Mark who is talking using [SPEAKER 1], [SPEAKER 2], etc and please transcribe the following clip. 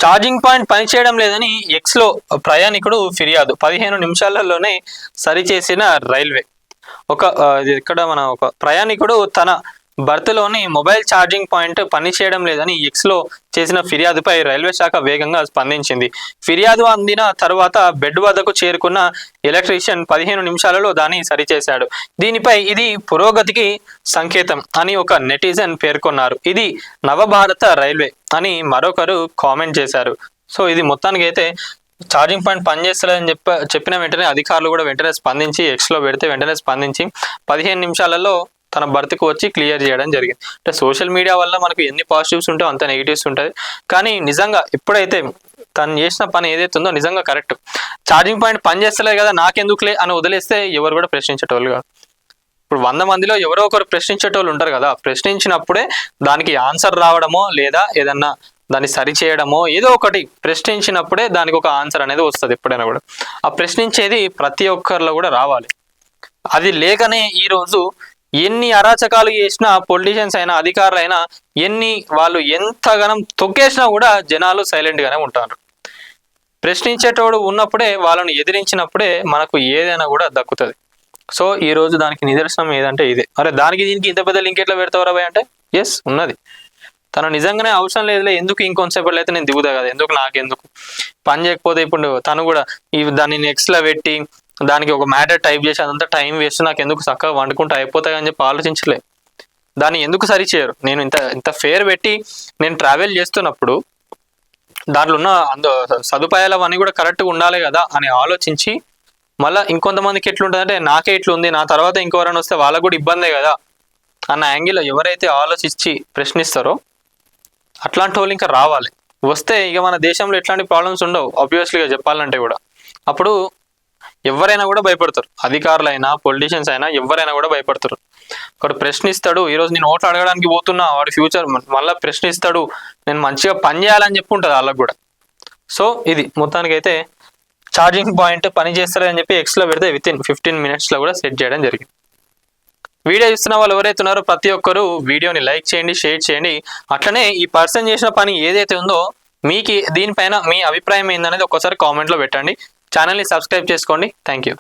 [SPEAKER 1] Charging point పనిచేయడం లేదని ఎక్స్లో ప్రయాణికుడు ఫిర్యాదు. 15 నిమిషాలలోనే సరిచేసిన రైల్వే. ఇక్కడ ఒక ప్రయాణికుడు తన బర్త్లోని మొబైల్ ఛార్జింగ్ పాయింట్ పనిచేయడం లేదని ఎక్స్లో చేసిన ఫిర్యాదుపై రైల్వే శాఖ వేగంగా స్పందించింది. ఫిర్యాదు అందిన తర్వాత బెడ్ వద్దకు చేరుకున్న ఎలక్ట్రీషియన్ 15 నిమిషాలలో దాన్ని సరిచేశాడు. దీనిపై ఇది పురోగతికి సంకేతం అని ఒక నెటిజన్ పేర్కొన్నారు. ఇది నవభారత రైల్వే అని మరొకరు కామెంట్ చేశారు. సో ఇది మొత్తానికి అయితే ఛార్జింగ్ పాయింట్ పనిచేస్తలేదని చెప్పిన వెంటనే అధికారులు కూడా వెంటనే స్పందించి ఎక్స్లో పెడితే వెంటనే స్పందించి 15 నిమిషాలలో తన బర్త్కు వచ్చి క్లియర్ చేయడం జరిగింది. అంటే సోషల్ మీడియా వల్ల మనకు ఎన్ని పాజిటివ్స్ ఉంటాయో అంత నెగిటివ్స్ ఉంటుంది. కానీ నిజంగా ఎప్పుడైతే తను చేసిన పని ఏదైతే ఉందో నిజంగా కరెక్ట్, ఛార్జింగ్ పాయింట్ పని చేస్తలేదు కదా నాకెందుకులే అని వదిలేస్తే ఎవరు కూడా ప్రశ్నించేటోళ్ళు కాదు. ఇప్పుడు 100 మందిలో ఎవరో ఒకరు ప్రశ్నించేటోళ్ళు ఉంటారు కదా, ప్రశ్నించినప్పుడే దానికి ఆన్సర్ రావడమో లేదా ఏదన్నా దాన్ని సరి చేయడమో ఏదో ఒకటి ప్రశ్నించినప్పుడే దానికి ఒక ఆన్సర్ అనేది వస్తుంది. ఎప్పుడైనా కూడా ఆ ప్రశ్నించేది ప్రతి ఒక్కరిలో కూడా రావాలి. అది లేకనే ఈరోజు ఎన్ని అరాచకాలు చేసినా పొలిటీషియన్స్ అయినా అధికారులైనా వాళ్ళు ఎంతగానం తొక్కేసినా కూడా జనాలు సైలెంట్ గానే ఉంటారు. ప్రశ్నించేటోడు ఉన్నప్పుడే వాళ్ళని ఎదిరించినప్పుడే మనకు ఏదైనా కూడా దక్కుతుంది. సో ఈ రోజు దానికి నిదర్శనం ఏదంటే ఇదే. అరే దీనికి ఇంత పెద్ద లింక్ ఎట్లా పెడతావరా అంటే ఎస్ ఉన్నది. తను నిజంగానే అవసరం లేదులే, ఎందుకు ఇంకొంతసేపట్లో అయితే నేను దిగుతా కదా, నాకెందుకు పని చేయకపోతే ఇప్పుడు తను కూడా దాన్ని నెక్స్ట్లో పెట్టి దానికి ఒక మ్యాటర్ టైప్ చేసి అదంతా టైం వేస్ట్, నాకు ఎందుకు చక్కగా వండుకుంటూ అయిపోతాయి అని చెప్పి ఆలోచించలే. దాన్ని ఎందుకు సరి చేయరు? నేను ఇంత ఫేర్ పెట్టి నేను ట్రావెల్ చేస్తున్నప్పుడు దాంట్లో ఉన్న సదుపాయాలు అవన్నీ కూడా కరెక్ట్గా ఉండాలి కదా అని ఆలోచించి మళ్ళీ ఇంకొంతమందికి ఎట్లుంటుందంటే నాకే ఇట్లుంది, నా తర్వాత ఇంకెవరైనా వస్తే వాళ్ళకు కూడా ఇబ్బందే కదా అన్న యాంగిల్లో ఎవరైతే ఆలోచించి ప్రశ్నిస్తారో అట్లాంటి వాళ్ళు ఇంకా రావాలి. వస్తే ఇక మన దేశంలో ఎట్లాంటి ప్రాబ్లమ్స్ ఉండవు. ఆబ్వియస్లీగా చెప్పాలంటే కూడా అప్పుడు ఎవరైనా కూడా భయపడతారు. అధికారులైనా పొలిటీషియన్స్ అయినా ఎవరైనా కూడా భయపడతారు. ఒకడు ప్రశ్నిస్తాడు, ఈరోజు నేను ఓట్లు అడగడానికి పోతున్నా, వాడి ఫ్యూచర్ మళ్ళీ ప్రశ్నిస్తాడు, నేను మంచిగా పని చేయాలని చెప్పి ఉంటుంది వాళ్ళకు కూడా. సో ఇది మొత్తానికైతే ఛార్జింగ్ పాయింట్ పని చేస్తారని చెప్పి ఎక్స్లో పెడితే వితిన్ 15 మినిట్స్లో కూడా సెట్ చేయడం జరిగింది. వీడియో చూస్తున్న వాళ్ళు ఎవరైతే ఉన్నారో ప్రతి ఒక్కరు వీడియోని లైక్ చేయండి, షేర్ చేయండి. అట్లనే ఈ పర్సన్ చేసిన పని ఏదైతే ఉందో మీకు దీనిపైన మీ అభిప్రాయం ఏందనేది ఒక్కసారి కామెంట్లో పెట్టండి. ఛానల్ని సబ్స్క్రైబ్ చేసుకోండి. Thank you.